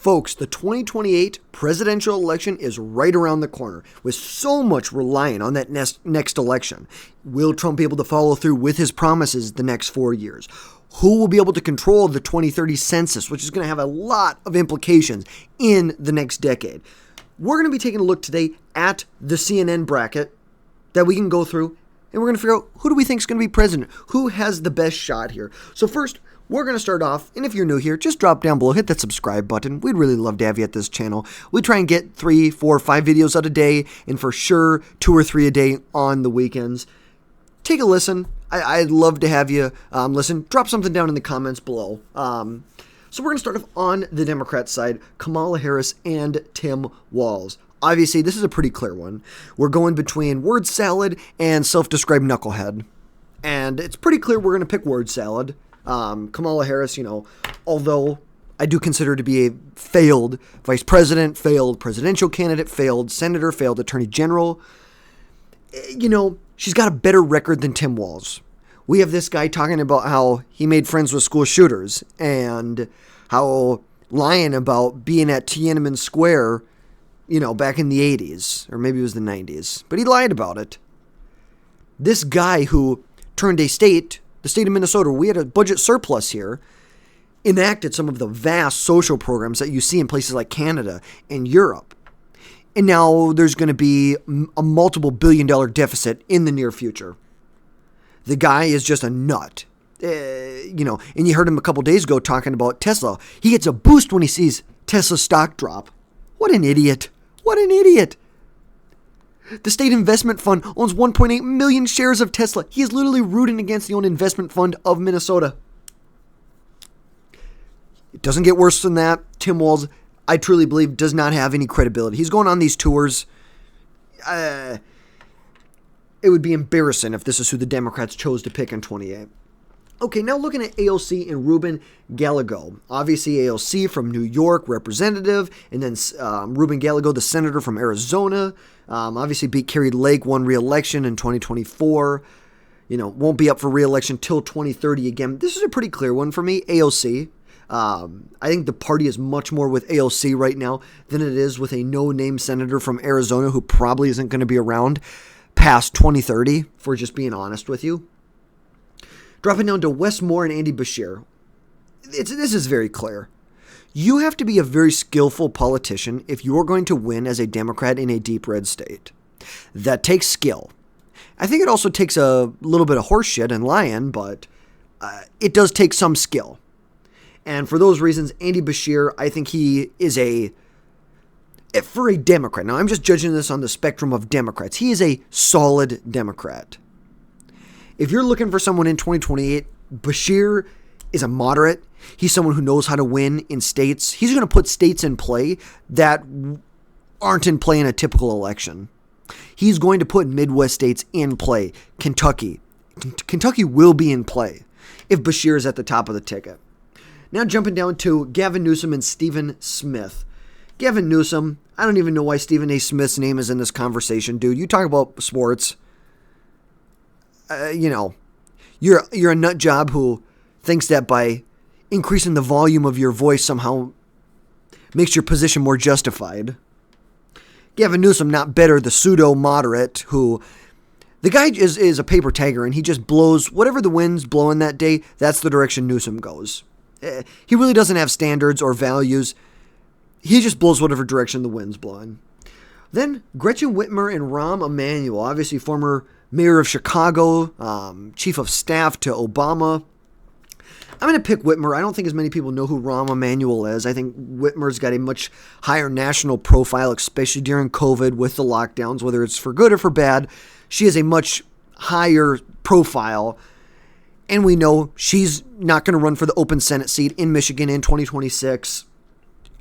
Folks, the 2028 presidential election is right around the corner, with so much relying on that next election. Will Trump be able to follow through with his promises the next 4 years? Who will be able to control the 2030 census, which is going to have a lot of implications in the next decade? We're going to be taking a look today at the CNN bracket that we can go through, and we're going to figure out who do we think is going to be president? Who has the best shot here? So first, we're going to start off, and if you're new here, just drop down below, hit that subscribe button. We'd really love to have you at this channel. We try and get 3, 4, 5 videos out a day, and for sure 2 or 3 a day on the weekends. Take a listen. I'd love to have you listen. Drop something down in the comments below. So we're going to start off on the Democrat side, Kamala Harris and Tim Walz. Obviously, this is a pretty clear one. We're going between word salad and self-described knucklehead. And it's pretty clear we're going to pick word salad. Kamala Harris, although I do consider her to be a failed vice president, failed presidential candidate, failed senator, failed attorney general, she's got a better record than Tim Walz. We have this guy talking about how he made friends with school shooters and how lying about being at Tiananmen Square, back in the 80s, or maybe it was the 90s, but he lied about it. This guy who turned the state of Minnesota, we had a budget surplus here, enacted some of the vast social programs that you see in places like Canada and Europe. And now there's going to be a multiple billion-dollar deficit in the near future. The guy is just a nut. And you heard him a couple days ago talking about Tesla. He gets a boost when he sees Tesla stock drop. What an idiot. What an idiot. The state investment fund owns 1.8 million shares of Tesla. He is literally rooting against the own investment fund of Minnesota. It doesn't get worse than that. Tim Walz, I truly believe, does not have any credibility. He's going on these tours. It would be embarrassing if this is who the Democrats chose to pick in 28. Okay, now looking at AOC and Ruben Gallego. Obviously, AOC from New York, representative, and then Ruben Gallego, the senator from Arizona. Obviously beat Carrie Lake, won re-election in 2024. Won't be up for re-election till 2030 again. This is a pretty clear one for me, AOC. I think the party is much more with AOC right now than it is with a no-name senator from Arizona who probably isn't going to be around past 2030, if we're just being honest with you. Dropping down to Wes Moore and Andy Beshear. This is very clear. You have to be a very skillful politician if you're going to win as a Democrat in a deep red state. That takes skill. I think it also takes a little bit of horseshit and lying, but it does take some skill. And for those reasons, Andy Beshear, I think he is for a Democrat. Now, I'm just judging this on the spectrum of Democrats. He is a solid Democrat. If you're looking for someone in 2028, Beshear is a moderate. He's someone who knows how to win in states. He's going to put states in play that aren't in play in a typical election. He's going to put Midwest states in play. Kentucky will be in play if Beshear is at the top of the ticket. Now jumping down to Gavin Newsom and Stephen Smith. Gavin Newsom, I don't even know why Stephen A. Smith's name is in this conversation, dude. You talk about sports. You're a nut job who thinks that by increasing the volume of your voice somehow makes your position more justified. Gavin Newsom, not better, the pseudo-moderate who, the guy is a paper tiger and he just blows, whatever the wind's blowing that day, that's the direction Newsom goes. He really doesn't have standards or values. He just blows whatever direction the wind's blowing. Then Gretchen Whitmer and Rahm Emanuel, obviously former mayor of Chicago, chief of staff to Obama. I'm going to pick Whitmer. I don't think as many people know who Rahm Emanuel is. I think Whitmer's got a much higher national profile, especially during COVID with the lockdowns, whether it's for good or for bad. She has a much higher profile, and we know she's not going to run for the open Senate seat in Michigan in 2026.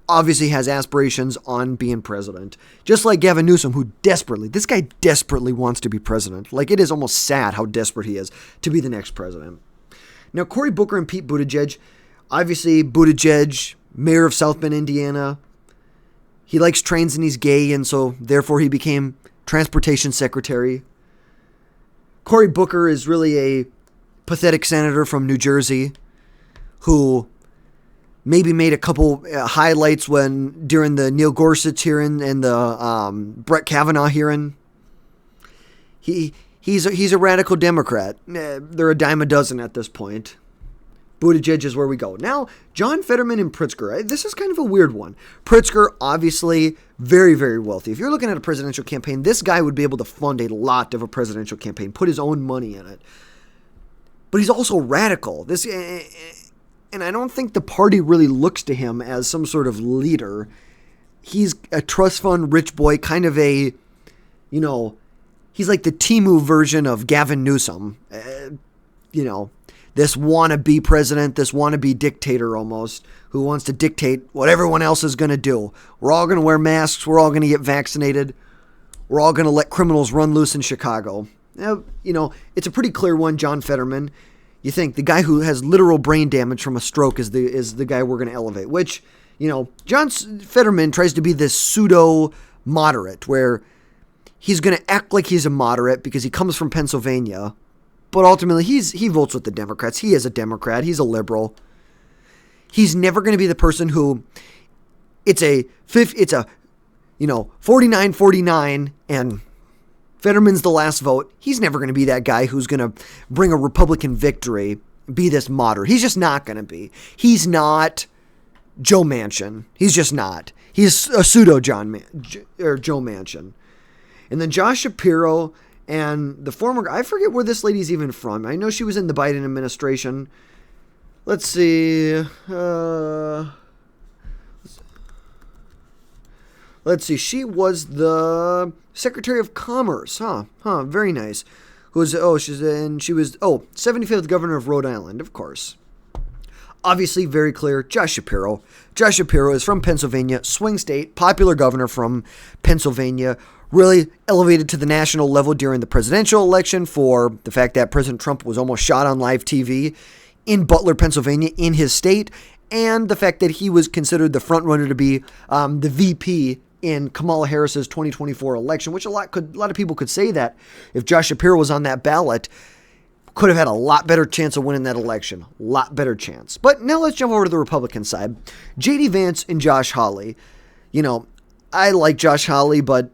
Obviously has aspirations on being president. Just like Gavin Newsom, who this guy desperately wants to be president. Like, it is almost sad how desperate he is to be the next president. Now, Cory Booker and Pete Buttigieg. Obviously, Buttigieg, mayor of South Bend, Indiana. He likes trains and he's gay, and so therefore he became transportation secretary. Cory Booker is really a pathetic senator from New Jersey who maybe made a couple highlights during the Neil Gorsuch hearing and the Brett Kavanaugh hearing. He's a radical Democrat. They're a dime a dozen at this point. Buttigieg is where we go. Now, John Fetterman and Pritzker. This is kind of a weird one. Pritzker, obviously, very, very wealthy. If you're looking at a presidential campaign, this guy would be able to fund a lot of a presidential campaign, put his own money in it. But he's also radical. And I don't think the party really looks to him as some sort of leader. He's a trust fund rich boy, kind of he's like the Timu version of Gavin Newsom. This wannabe president, this wannabe dictator almost, who wants to dictate what everyone else is going to do. We're all going to wear masks. We're all going to get vaccinated. We're all going to let criminals run loose in Chicago. Now, it's a pretty clear one, John Fetterman. You think the guy who has literal brain damage from a stroke is the guy we're going to elevate, which, John Fetterman tries to be this pseudo moderate where he's going to act like he's a moderate because he comes from Pennsylvania. But ultimately, he votes with the Democrats. He is a Democrat. He's a liberal. He's never going to be the person who it's a 49-49 and Fetterman's the last vote. He's never going to be that guy who's going to bring a Republican victory, be this moderate. He's just not going to be. He's not Joe Manchin. He's just not. He's a pseudo Joe Manchin. And then Josh Shapiro and the former, I forget where this lady's even from. I know she was in the Biden administration. Let's see. She was the Secretary of Commerce. Very nice. She was 75th governor of Rhode Island, of course. Obviously, very clear, Josh Shapiro. Josh Shapiro is from Pennsylvania, swing state, popular governor from Pennsylvania, really elevated to the national level during the presidential election for the fact that President Trump was almost shot on live TV in Butler, Pennsylvania, in his state, and the fact that he was considered the front runner to be the VP in Kamala Harris's 2024 election, which a lot of people could say that if Josh Shapiro was on that ballot, could have had a lot better chance of winning that election. A lot better chance. But now let's jump over to the Republican side. J.D. Vance and Josh Hawley. I like Josh Hawley, but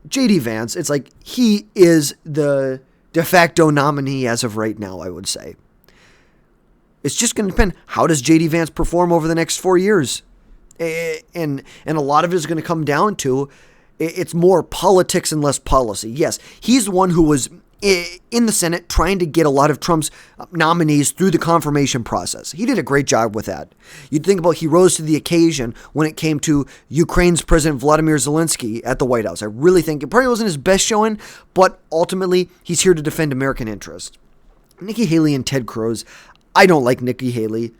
J.D. Vance, it's like he is the de facto nominee as of right now, I would say. It's just going to depend. How does J.D. Vance perform over the next 4 years? And a lot of it is going to come down to it's more politics and less policy. Yes, he's the one who was in the Senate trying to get a lot of Trump's nominees through the confirmation process. He did a great job with that. You'd think about he rose to the occasion when it came to Ukraine's President Vladimir Zelensky at the White House. I really think it probably wasn't his best showing, but ultimately he's here to defend American interests. Nikki Haley and Ted Cruz. I don't like Nikki Haley.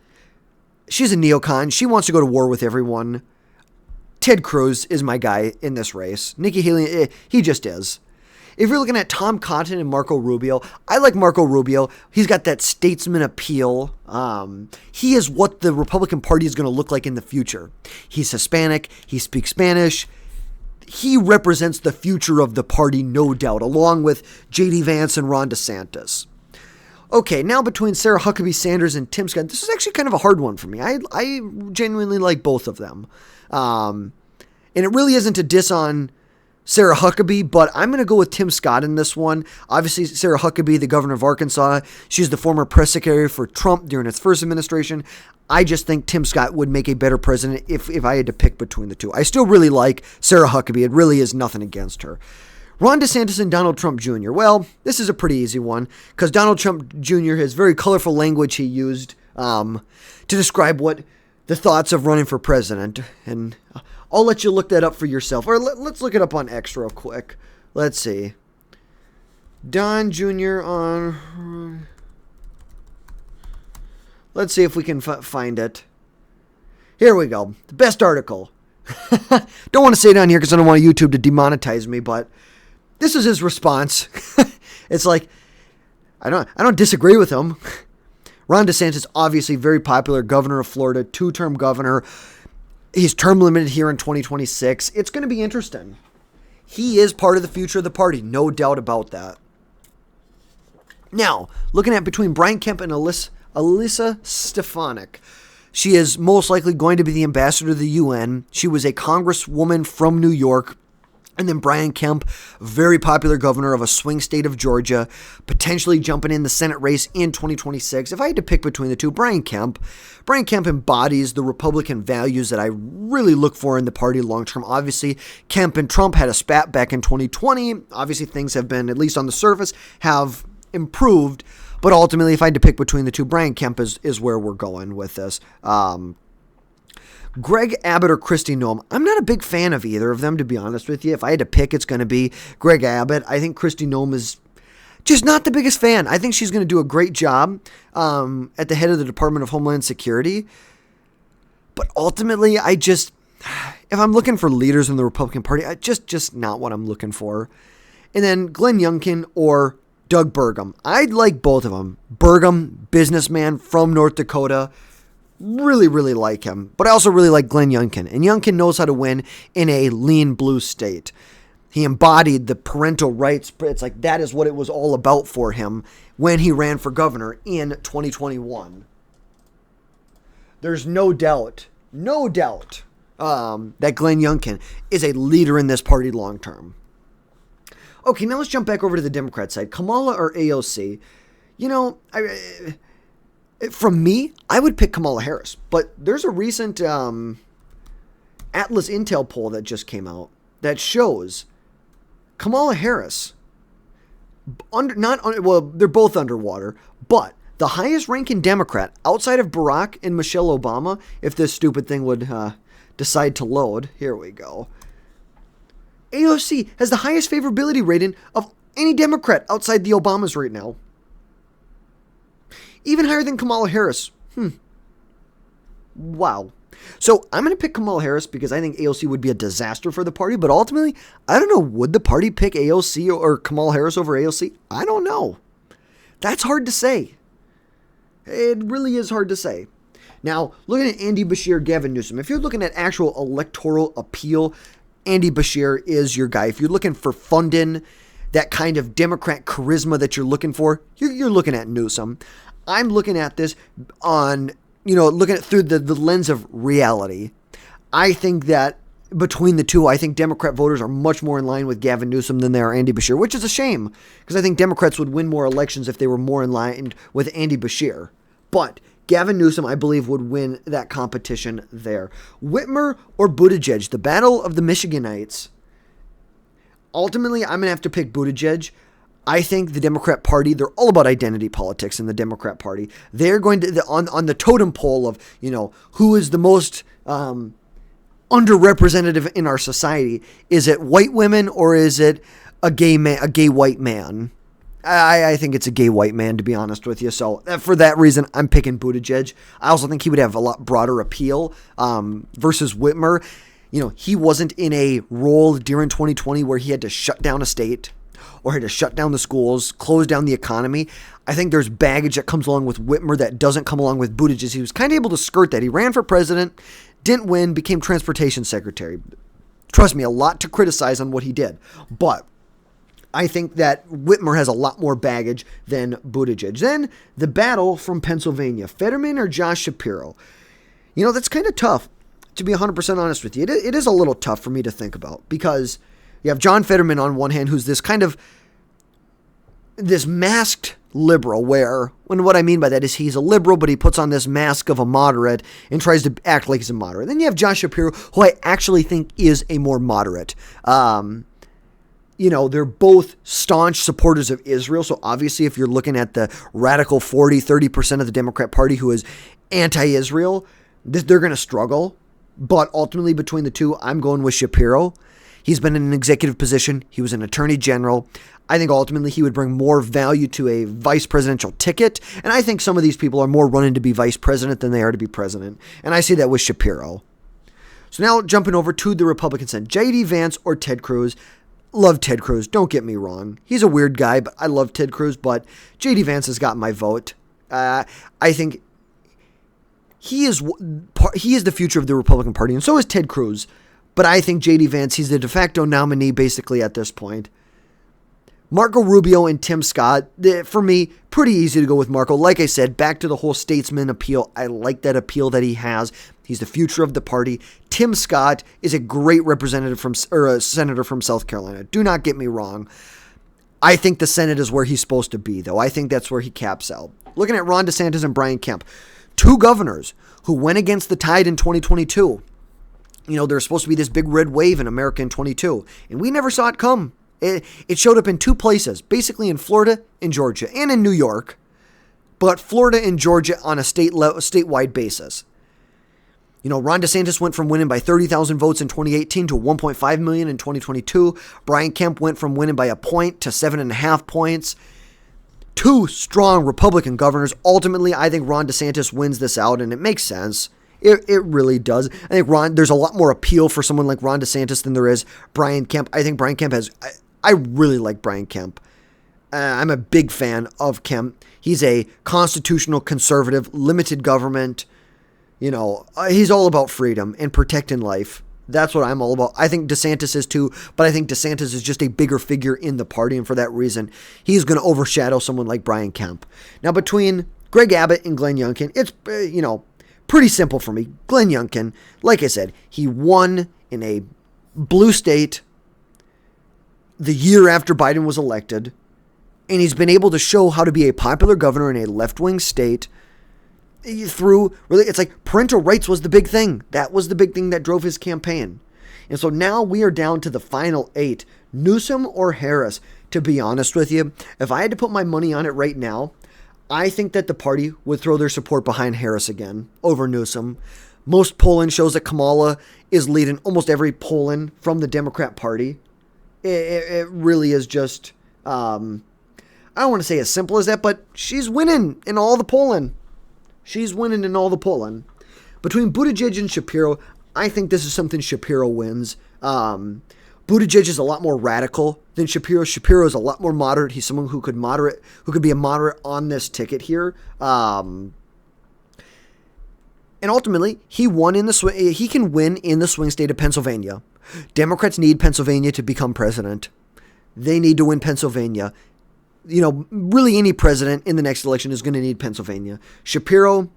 She's a neocon. She wants to go to war with everyone. Ted Cruz is my guy in this race. Nikki Haley, he just is. If you're looking at Tom Cotton and Marco Rubio, I like Marco Rubio. He's got that statesman appeal. He is what the Republican Party is going to look like in the future. He's Hispanic. He speaks Spanish. He represents the future of the party, no doubt, along with J.D. Vance and Ron DeSantis. Okay, now between Sarah Huckabee Sanders and Tim Scott, this is actually kind of a hard one for me. I genuinely like both of them. And it really isn't a diss on Sarah Huckabee, but I'm going to go with Tim Scott in this one. Obviously, Sarah Huckabee, the governor of Arkansas, she's the former press secretary for Trump during his first administration. I just think Tim Scott would make a better president if I had to pick between the two. I still really like Sarah Huckabee. It really is nothing against her. Ron DeSantis and Donald Trump Jr. Well, this is a pretty easy one because Donald Trump Jr. has very colorful language he used to describe what the thoughts of running for president. And I'll let you look that up for yourself. Or let's look it up on X real quick. Let's see. Don Jr. on... Let's see if we can find it. Here we go. The best article. Don't want to say it on here because I don't want YouTube to demonetize me, but this is his response. It's like, I don't disagree with him. Ron DeSantis, obviously very popular governor of Florida, 2-term governor. He's term limited here in 2026. It's going to be interesting. He is part of the future of the party, no doubt about that. Now, looking at between Brian Kemp and Elissa Stefanik. She is most likely going to be the ambassador to the UN. She was a congresswoman from New York. And then Brian Kemp, very popular governor of a swing state of Georgia, potentially jumping in the Senate race in 2026. If I had to pick between the two, Brian Kemp embodies the Republican values that I really look for in the party long term. Obviously, Kemp and Trump had a spat back in 2020. Obviously, things have been, at least on the surface, have improved. But ultimately, if I had to pick between the two, Brian Kemp is where we're going with this. Greg Abbott or Kristi Noem. I'm not a big fan of either of them, to be honest with you. If I had to pick, it's going to be Greg Abbott. I think Kristi Noem is just not the biggest fan. I think she's going to do a great job at the head of the Department of Homeland Security. But ultimately, if I'm looking for leaders in the Republican Party, just not what I'm looking for. And then Glenn Youngkin or Doug Burgum. I'd like both of them. Burgum, businessman from North Dakota. Really, really like him. But I also really like Glenn Youngkin. And Youngkin knows how to win in a lean blue state. He embodied the parental rights. It's like that is what it was all about for him when he ran for governor in 2021. There's no doubt that Glenn Youngkin is a leader in this party long term. Okay, now let's jump back over to the Democrat side. Kamala or AOC? You know, from me, I would pick Kamala Harris. But there's a recent Atlas Intel poll that just came out that shows Kamala Harris, they're both underwater, but the highest ranking Democrat outside of Barack and Michelle Obama, if this stupid thing would decide to load, here we go. AOC has the highest favorability rating of any Democrat outside the Obamas right now. Even higher than Kamala Harris. Wow. So I'm going to pick Kamala Harris because I think AOC would be a disaster for the party. But ultimately, I don't know. Would the party pick AOC or Kamala Harris over AOC? I don't know. That's hard to say. It really is hard to say. Now, looking at Andy Beshear, Gavin Newsom, if you're looking at actual electoral appeal, Andy Beshear is your guy. If you're looking for funding, that kind of Democrat charisma that you're looking for, you're looking at Newsom. I'm looking at this looking at through the lens of reality. I think that between the two, I think Democrat voters are much more in line with Gavin Newsom than they are Andy Beshear, which is a shame because I think Democrats would win more elections if they were more in line with Andy Beshear. But Gavin Newsom, I believe, would win that competition there. Whitmer or Buttigieg, the battle of the Michiganites. Ultimately, I'm going to have to pick Buttigieg. I think the Democrat Party, they're all about identity politics in the Democrat Party. They're going to, on the totem pole of, who is the most underrepresented in our society. Is it white women or is it a gay white man? I think it's a gay white man, to be honest with you. So for that reason, I'm picking Buttigieg. I also think he would have a lot broader appeal versus Whitmer. He wasn't in a role during 2020 where he had to shut down a state or had to shut down the schools, close down the economy. I think there's baggage that comes along with Whitmer that doesn't come along with Buttigieg. He was kind of able to skirt that. He ran for president, didn't win, became transportation secretary. Trust me, a lot to criticize on what he did. But I think that Whitmer has a lot more baggage than Buttigieg. Then the battle from Pennsylvania, Fetterman or Josh Shapiro. That's kind of tough, to be 100% honest with you. It is a little tough for me to think about because you have John Fetterman on one hand, who's this masked liberal when what I mean by that is he's a liberal, but he puts on this mask of a moderate and tries to act like he's a moderate. Then you have Josh Shapiro, who I actually think is a more moderate. They're both staunch supporters of Israel. So obviously, if you're looking at the radical 30% of the Democrat Party who is anti-Israel, they're going to struggle. But ultimately, between the two, I'm going with Shapiro. He's been in an executive position. He was an attorney general. I think ultimately he would bring more value to a vice presidential ticket. And I think some of these people are more running to be vice president than they are to be president. And I see that with Shapiro. So now jumping over to the Republican side, J.D. Vance or Ted Cruz. Love Ted Cruz. Don't get me wrong. He's a weird guy, but I love Ted Cruz. But J.D. Vance has got my vote. I think he is the future of the Republican Party, and so is Ted Cruz. But I think J.D. Vance, he's the de facto nominee basically at this point. Marco Rubio and Tim Scott, for me, pretty easy to go with Marco. Like I said, back to the whole statesman appeal. I like that appeal that he has. He's the future of the party. Tim Scott is a great representative or a senator from South Carolina. Do not get me wrong. I think the Senate is where he's supposed to be, though. I think that's where he caps out. Looking at Ron DeSantis and Brian Kemp, two governors who went against the tide in 2022. There's supposed to be this big red wave in America in 22, and we never saw it come. It showed up in two places, basically in Florida and Georgia, and in New York, but Florida and Georgia on a statewide basis. Ron DeSantis went from winning by 30,000 votes in 2018 to 1.5 million in 2022. Brian Kemp went from winning by a point to 7.5 points. Two strong Republican governors. Ultimately, I think Ron DeSantis wins this out, and it makes sense. It really does. I think there's a lot more appeal for someone like Ron DeSantis than there is Brian Kemp. I think Brian Kemp I really like Brian Kemp. I'm a big fan of Kemp. He's a constitutional conservative, limited government. He's all about freedom and protecting life. That's what I'm all about. I think DeSantis is too, but I think DeSantis is just a bigger figure in the party, and for that reason, he's going to overshadow someone like Brian Kemp. Now, between Greg Abbott and Glenn Youngkin, it's, pretty simple for me. Glenn Youngkin, like I said, he won in a blue state the year after Biden was elected, and he's been able to show how to be a popular governor in a left-wing state through, really, it's like parental rights was the big thing. That was the big thing that drove his campaign. And so now we are down to the final 8, Newsom or Harris. To be honest with you, if I had to put my money on it right now, I think that the party would throw their support behind Harris again over Newsom. Most polling shows that Kamala is leading almost every polling from the Democrat Party. It really is just, I don't want to say as simple as that, but she's winning in all the polling. She's winning in all the polling. Between Buttigieg and Shapiro, I think this is something Shapiro wins. Buttigieg is a lot more radical than Shapiro. Shapiro is a lot more moderate. He's someone who could be a moderate on this ticket here. And ultimately, he can win in the swing state of Pennsylvania. Democrats need Pennsylvania to become president. They need to win Pennsylvania. Really any president in the next election is going to need Pennsylvania. Shapiro,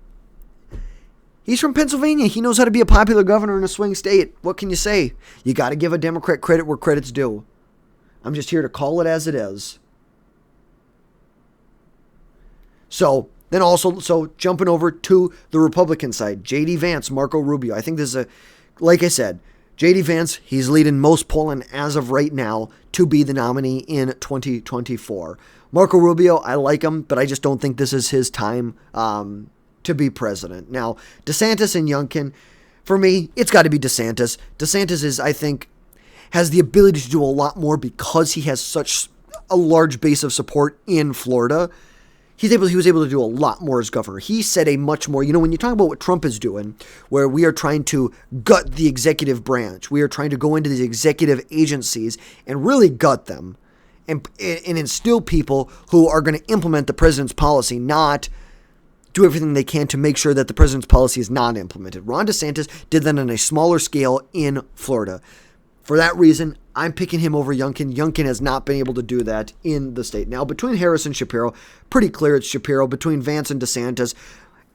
he's from Pennsylvania. He knows how to be a popular governor in a swing state. What can you say? You got to give a Democrat credit where credit's due. I'm just here to call it as it is. So jumping over to the Republican side, J.D. Vance, Marco Rubio. I think this is like I said, J.D. Vance, he's leading most polling as of right now to be the nominee in 2024. Marco Rubio, I like him, but I just don't think this is his time to be president. Now, DeSantis and Youngkin, for me, it's got to be DeSantis. DeSantis I think, has the ability to do a lot more because he has such a large base of support in Florida. He was able to do a lot more as governor. He said a much more, when you talk about what Trump is doing, where we are trying to gut the executive branch, we are trying to go into these executive agencies and really gut them and instill people who are going to implement the president's policy, not do everything they can to make sure that the president's policy is not implemented. Ron DeSantis did that on a smaller scale in Florida. For that reason, I'm picking him over Youngkin. Youngkin has not been able to do that in the state. Now, between Harris and Shapiro, pretty clear it's Shapiro. Between Vance and DeSantis,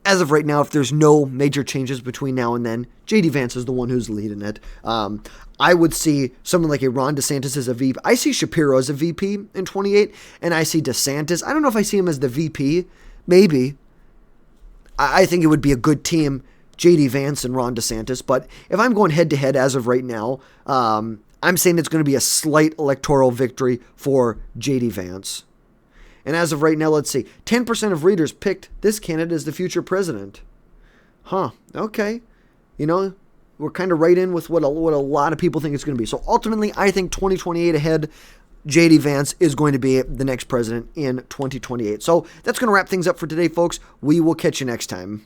as of right now, if there's no major changes between now and then, J.D. Vance is the one who's leading it. I would see someone like a Ron DeSantis as a VP. I see Shapiro as a VP in 28, and I see DeSantis. I don't know if I see him as the VP. Maybe. I think it would be a good team, J.D. Vance and Ron DeSantis. But if I'm going head-to-head as of right now, I'm saying it's going to be a slight electoral victory for J.D. Vance. And as of right now, let's see. 10% of readers picked this candidate as the future president. Huh. Okay. We're kind of right in with what a lot of people think it's going to be. So ultimately, I think 2028 ahead, J.D. Vance is going to be the next president in 2028. So that's going to wrap things up for today, folks. We will catch you next time.